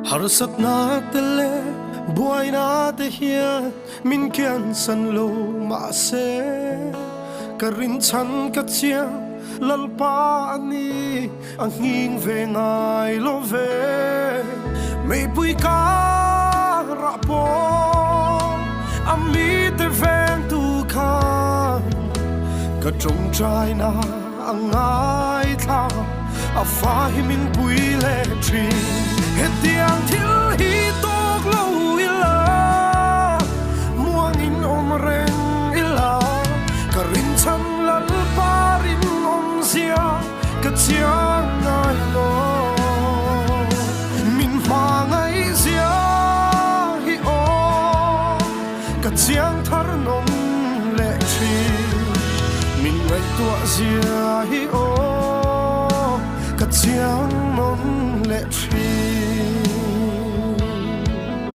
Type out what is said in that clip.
har sak na te le buai na te hian min kian san lo ma se karin chan ka chiang lalpa ani ang hing ve ngai lo ve mei pui ka ra po ami te veng tu khan ka trong trai na ang ai tha a fa hi min pui le tri he tiang thil hi tok lo ila muang in om reng ila ka rin chan lal parin om sia ka chiang ngai lo min ma ngai sia hi o ka chiang thar nom le tri min ngai tua sia hi o ka chiang nom le tri